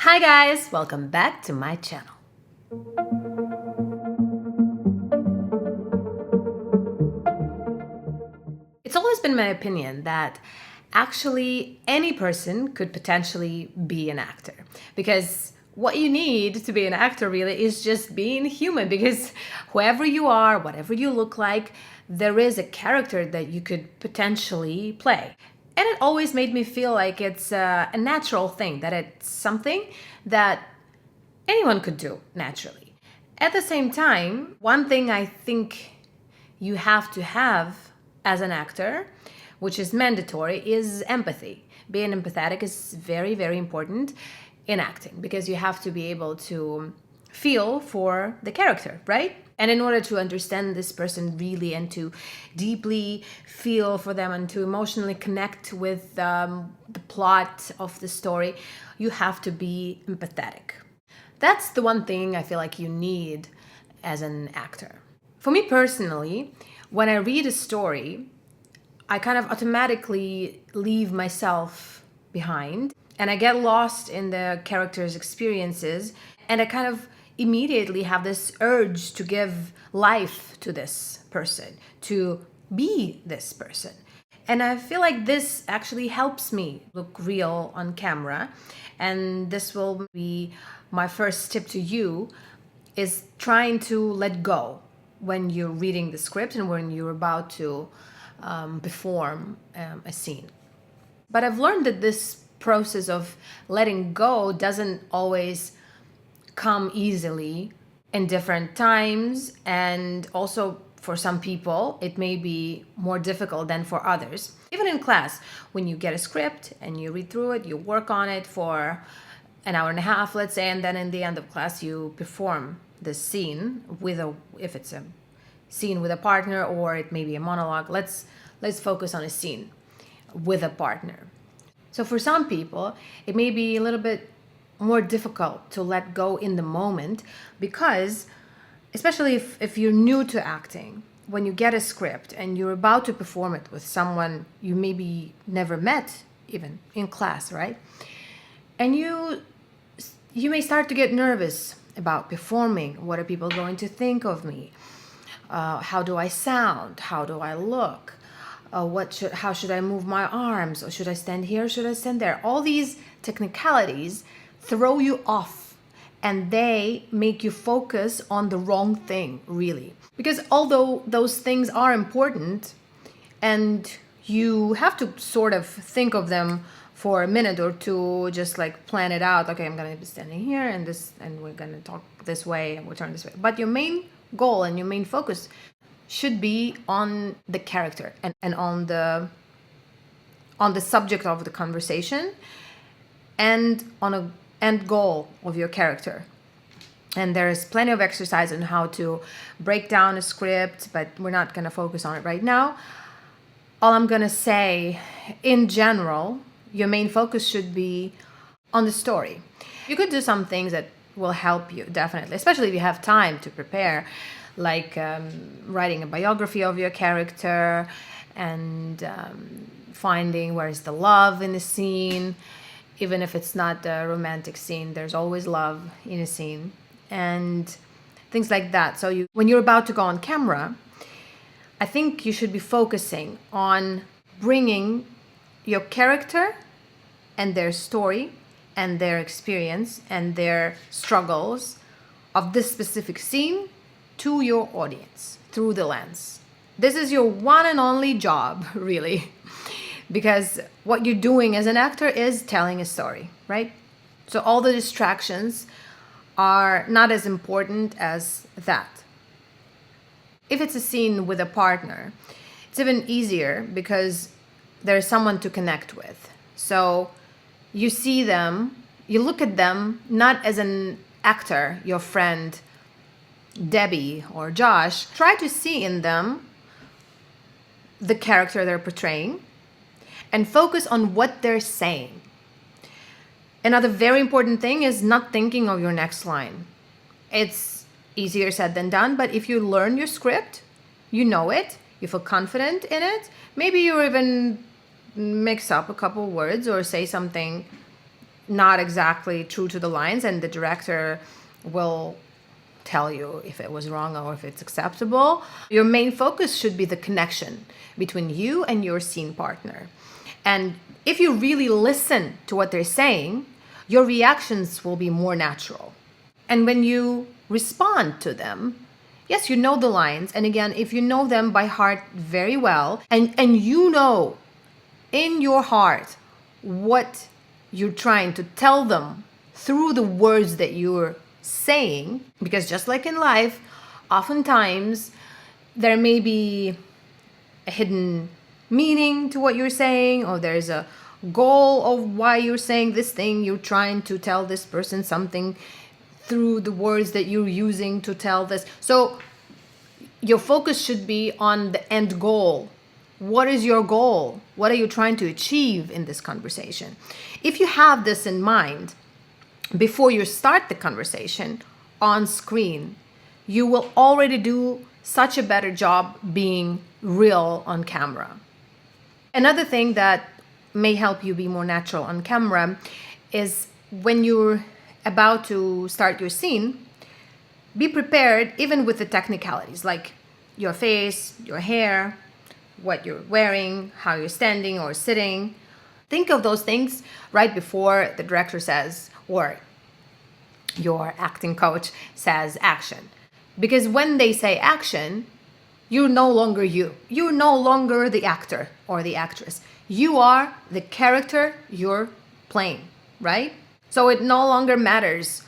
Hi guys, welcome back to my channel. It's always been my opinion that actually any person could potentially be an actor, because what you need to be an actor really is just being human, because whoever you are, whatever you look like, there is a character that you could potentially play. And it always made me feel like it's a natural thing, that it's something that anyone could do naturally. At the same time, one thing I think you have to have as an actor, which is mandatory, is empathy. Being empathetic is very, very important in acting, because you have to be able to feel for the character, right? And in order to understand this person really and to deeply feel for them and to emotionally connect with the plot of the story, you have to be empathetic. That's the one thing I feel like you need as an actor. For me personally, when I read a story, I kind of automatically leave myself behind and I get lost in the character's experiences, and I kind of immediately have this urge to give life to this person, to be this person. And I feel like this actually helps me look real on camera. And this will be my first tip to you, is trying to let go when you're reading the script and when you're about to perform a scene. But I've learned that this process of letting go doesn't always come easily in different times, and also for some people it may be more difficult than for others. Even in class, when you get a script and you read through it, you work on it for an hour and a half, let's say, and then in the end of class you perform the scene with if it's a scene with a partner, or it may be a monologue. Let's focus on a scene with a partner. So for some people, it may be a little bit more difficult to let go in the moment, because especially if you're new to acting, when you get a script and you're about to perform it with someone you maybe never met, even in class, right? And you may start to get nervous about performing. What are people going to think of me? How do I sound? How do I look? How should I move my arms? Or should I stand here? Should I stand there? All these technicalities throw you off, and they make you focus on the wrong thing, really. Because although those things are important and you have to sort of think of them for a minute or two, just like plan it out. Okay, I'm going to be standing here and this, and we're going to talk this way and we'll turn this way. But your main goal and your main focus should be on the character and on the subject of the conversation, and on a end goal of your character. And there's plenty of exercise on how to break down a script, but we're not going to focus on it right now. All I'm going to say, in general, your main focus should be on the story. You could do some things that will help you, definitely, especially if you have time to prepare, like writing a biography of your character and finding where is the love in the scene. Even if it's not a romantic scene, there's always love in a scene, and things like that. So when you're about to go on camera, I think you should be focusing on bringing your character and their story and their experience and their struggles of this specific scene to your audience through the lens. This is your one and only job, really, because what you're doing as an actor is telling a story, right? So all the distractions are not as important as that. If it's a scene with a partner, it's even easier because there's someone to connect with. So you see them, you look at them not as an actor, your friend Debbie or Josh. Try to see in them the character they're portraying and focus on what they're saying. Another very important thing is not thinking of your next line. It's easier said than done, but if you learn your script, you know it, you feel confident in it, maybe you even mix up a couple words or say something not exactly true to the lines, and the director will tell you if it was wrong or if it's acceptable. Your main focus should be the connection between you and your scene partner. And if you really listen to what they're saying, your reactions will be more natural. And when you respond to them, yes, you know the lines. And again, if you know them by heart very well, and you know in your heart what you're trying to tell them through the words that you're saying, because just like in life, oftentimes there may be a hidden meaning to what you're saying, or there's a goal of why you're saying this thing. You're trying to tell this person something through the words that you're using to tell this. So your focus should be on the end goal. What is your goal? What are you trying to achieve in this conversation? If you have this in mind before you start the conversation on screen, you will already do such a better job being real on camera. Another thing that may help you be more natural on camera is when you're about to start your scene, be prepared even with the technicalities like your face, your hair, what you're wearing, how you're standing or sitting. Think of those things right before the director says, or your acting coach says action. Because when they say action, you're no longer you. You're no longer the actor or the actress. You are the character you're playing, right? So it no longer matters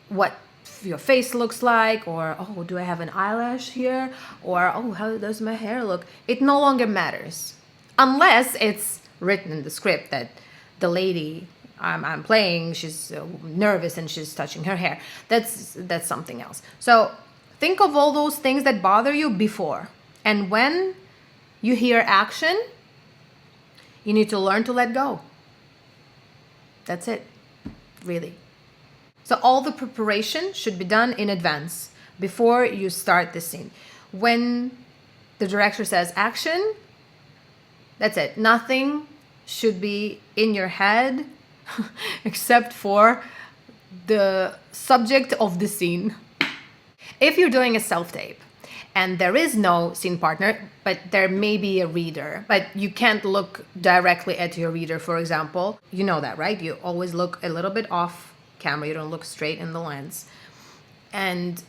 what your face looks like, or, oh, do I have an eyelash here? Or, oh, how does my hair look? It no longer matters. Unless it's written in the script that the lady I'm playing, she's nervous and she's touching her hair. That's something else. So think of all those things that bother you before. And when you hear action, you need to learn to let go. That's it, really. So all the preparation should be done in advance before you start the scene. When the director says action, that's it. Nothing should be in your head except for the subject of the scene. If you're doing a self-tape and there is no scene partner, but there may be a reader, but you can't look directly at your reader, for example, you know that, right? You always look a little bit off camera. You don't look straight in the lens. And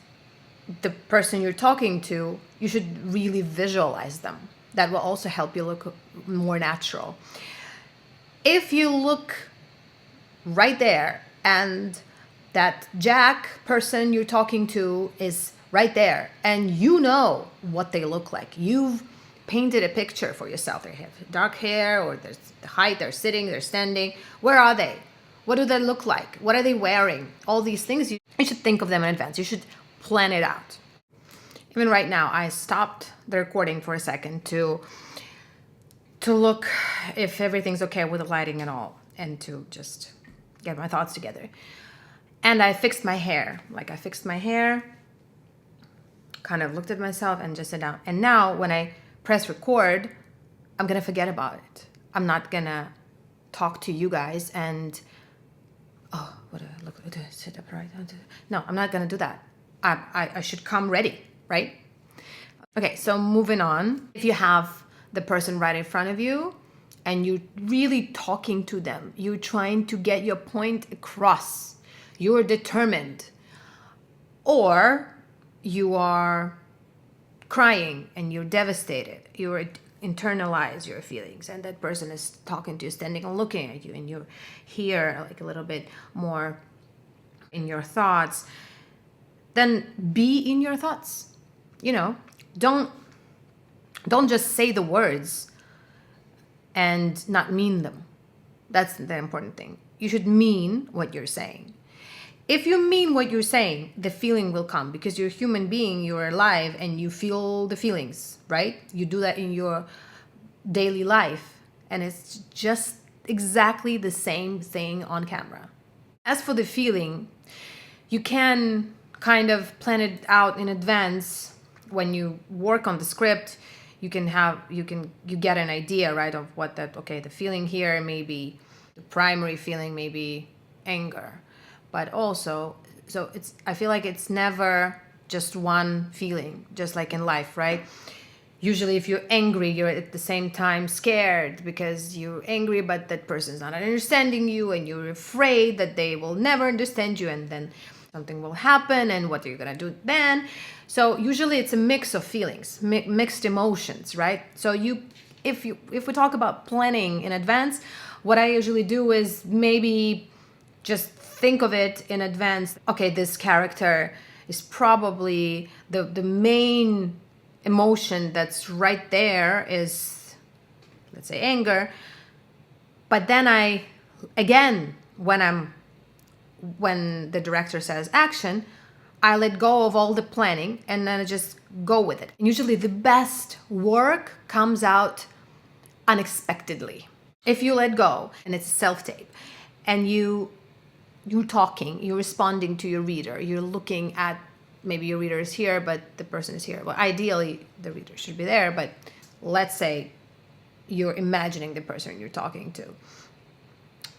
the person you're talking to, you should really visualize them. That will also help you look more natural. If you look right there and that Jack person you're talking to is right there and you know what they look like, you've painted a picture for yourself. They have dark hair, or there's the height, they're sitting, they're standing. Where are they? What do they look like? What are they wearing? All these things, you should think of them in advance. You should plan it out. Even right now, I stopped the recording for a second to look if everything's okay with the lighting and all, and to just get my thoughts together. And I fixed my hair. Kind of looked at myself and just sat down. And now when I press record, I'm going to forget about it. I'm not going to talk to you guys and, oh, what do I look like? Do I sit upright? No, I'm not going to do that. I should come ready, right? Okay, so moving on. If you have the person right in front of you and you're really talking to them, you're trying to get your point across, you're determined, or you are crying and you're devastated, you're internalize your feelings, and that person is talking to you, standing and looking at you, and you're here like a little bit more in your thoughts, then be in your thoughts. You know, don't just say the words and not mean them. That's the important thing. You should mean what you're saying. If you mean what you're saying, the feeling will come, because you're a human being, you're alive, and you feel the feelings, right? You do that in your daily life, and it's just exactly the same thing on camera. As for the feeling, you can kind of plan it out in advance. When you work on the script, you get an idea, right, of what the feeling here may be The primary feeling may be anger, but also, so I feel like it's never just one feeling, just like in life, right? Usually if you're angry, you're at the same time scared because you're angry, but that person's not understanding you, and you're afraid that they will never understand you, and then something will happen, and what are you gonna do then? So usually it's a mix of feelings, mixed emotions, right? So if we talk about planning in advance, what I usually do is maybe just think of it in advance. Okay, this character is probably the main emotion that's right there is, let's say, anger. But then when the director says action, I let go of all the planning and then I just go with it. And usually the best work comes out unexpectedly. If you let go, and it's self-tape, and you're talking, you're responding to your reader, you're looking at, maybe your reader is here, but the person is here. Well, ideally, the reader should be there, but let's say you're imagining the person you're talking to.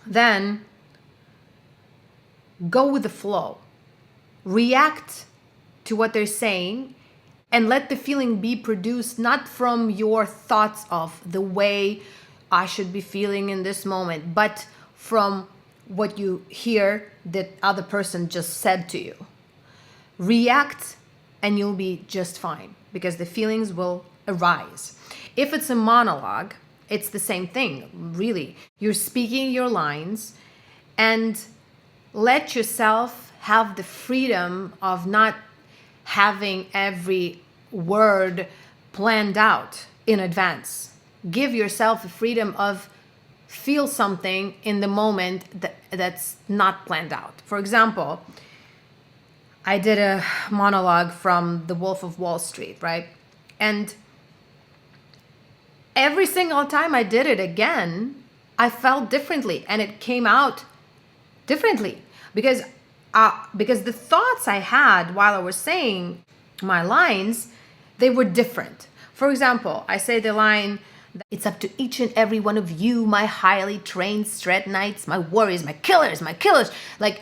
Then go with the flow. React to what they're saying and let the feeling be produced not from your thoughts of the way I should be feeling in this moment, but from what you hear that other person just said to you. React and you'll be just fine because the feelings will arise. If it's a monologue, it's the same thing, really. You're speaking your lines and let yourself have the freedom of not having every word planned out in advance. Give yourself the freedom of feel something in the moment that's not planned out. For example, I did a monologue from The Wolf of Wall Street, right? And every single time I did it again, I felt differently and it came out differently because the thoughts I had while I was saying my lines, they were different. For example, I say the line, "It's up to each and every one of you, my highly trained strat knights, my warriors, my killers." Like,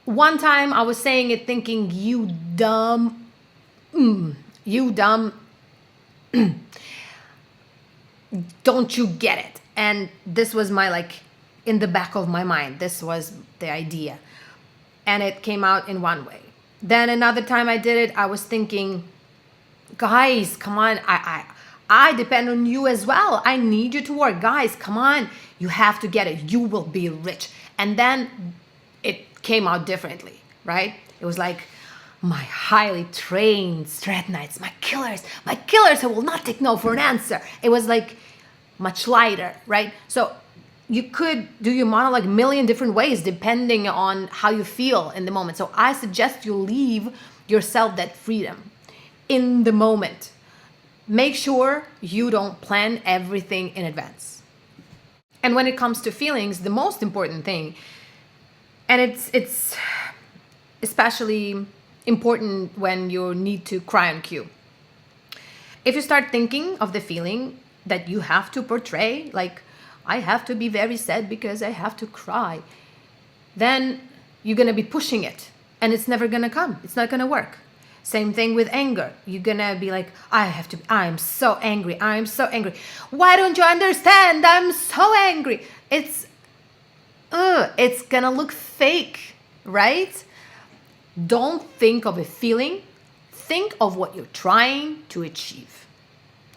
one time I was saying it thinking, you dumb, don't you get it? And this was my, like, in the back of my mind, this was the idea. And it came out in one way. Then another time I did it, I was thinking, guys, come on, I depend on you as well. I need you to work. Guys, come on, you have to get it. You will be rich. And then it came out differently, right? It was like, my highly trained strat knights, my killers who will not take no for an answer. It was like much lighter, right? So you could do your monologue a million different ways depending on how you feel in the moment. So I suggest you leave yourself that freedom in the moment. Make sure you don't plan everything in advance. And when it comes to feelings, the most important thing, and it's especially important when you need to cry on cue. If you start thinking of the feeling that you have to portray, like, I have to be very sad because I have to cry, then you're going to be pushing it and it's never going to come. It's not going to work. Same thing with anger. You're going to be like, I'm so angry. Why don't you understand? I'm so angry. It's going to look fake, right? Don't think of a feeling. Think of what you're trying to achieve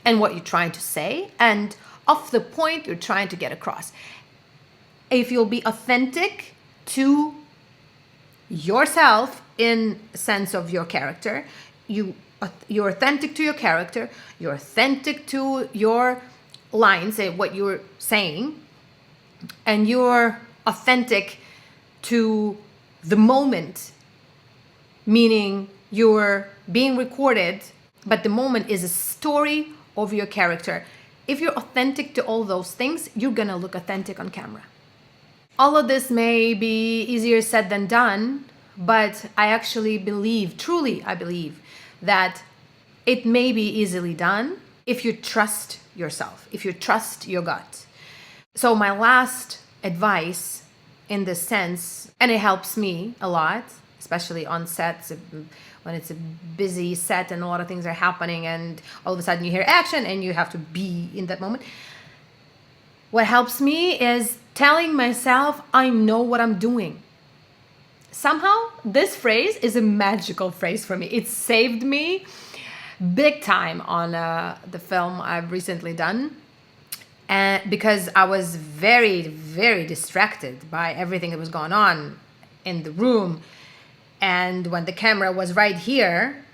and what you're trying to say and of the point you're trying to get across. If you'll be authentic to yourself in sense of your character, you're authentic to your character, you're authentic to your lines, what you're saying, and you're authentic to the moment, meaning you're being recorded, but the moment is a story of your character. If you're authentic to all those things, you're gonna look authentic on camera. All of this may be easier said than done, but I actually believe, truly I believe, that it may be easily done if you trust yourself, if you trust your gut. So my last advice in this sense, and it helps me a lot, especially on sets when it's a busy set and a lot of things are happening and all of a sudden you hear action and you have to be in that moment. What helps me is telling myself I know what I'm doing. Somehow this phrase is a magical phrase for me. It saved me big time on the film I've recently done, and because I was very, very distracted by everything that was going on in the room. And when the camera was right here,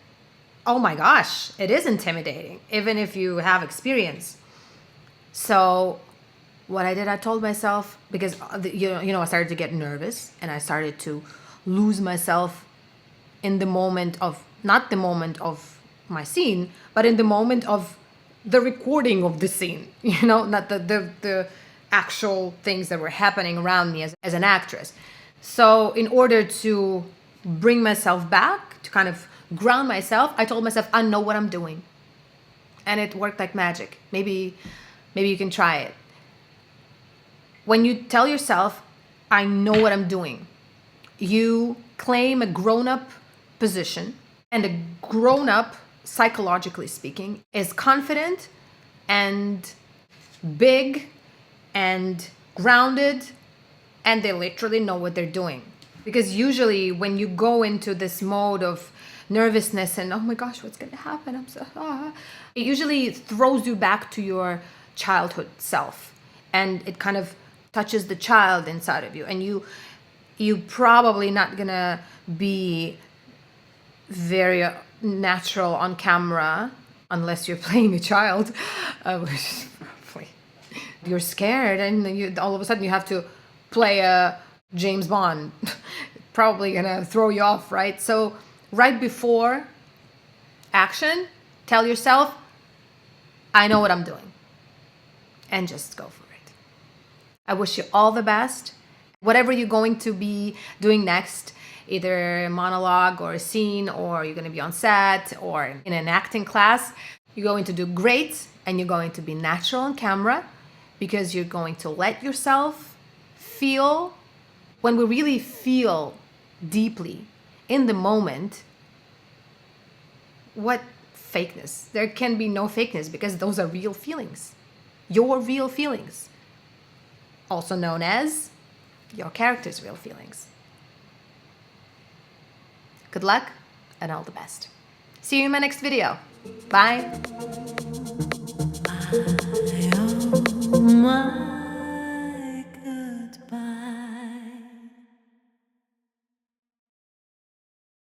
oh my gosh, it is intimidating, even if you have experience. So what I did, I told myself, because I started to get nervous and I started to lose myself in the moment of, not the moment of my scene, but in the moment of the recording of the scene, not the actual things that were happening around me as an actress. So in order to bring myself back, to kind of ground myself, I told myself, I know what I'm doing. And it worked like magic. Maybe you can try it. When you tell yourself, I know what I'm doing, you claim a grown-up position, and a grown-up, psychologically speaking, is confident and big and grounded, and they literally know what they're doing. Because usually when you go into this mode of nervousness and, oh my gosh, what's going to happen? It usually throws you back to your childhood self, and it kind of touches the child inside of you, and you probably not going to be very natural on camera unless you're playing a child, which is probably, you're scared and all of a sudden you have to play a James Bond. Probably gonna throw you off, right? So right before action, tell yourself, I know what I'm doing, and just go for it. I wish you all the best. Whatever you're going to be doing next, either a monologue or a scene, or you're going to be on set or in an acting class, you're going to do great, and you're going to be natural on camera, because you're going to let yourself feel. When we really feel deeply in the moment, what fakeness? There can be no fakeness, because those are real feelings. Your real feelings. Also known as your character's real feelings. Good luck and all the best. See you in my next video. Bye.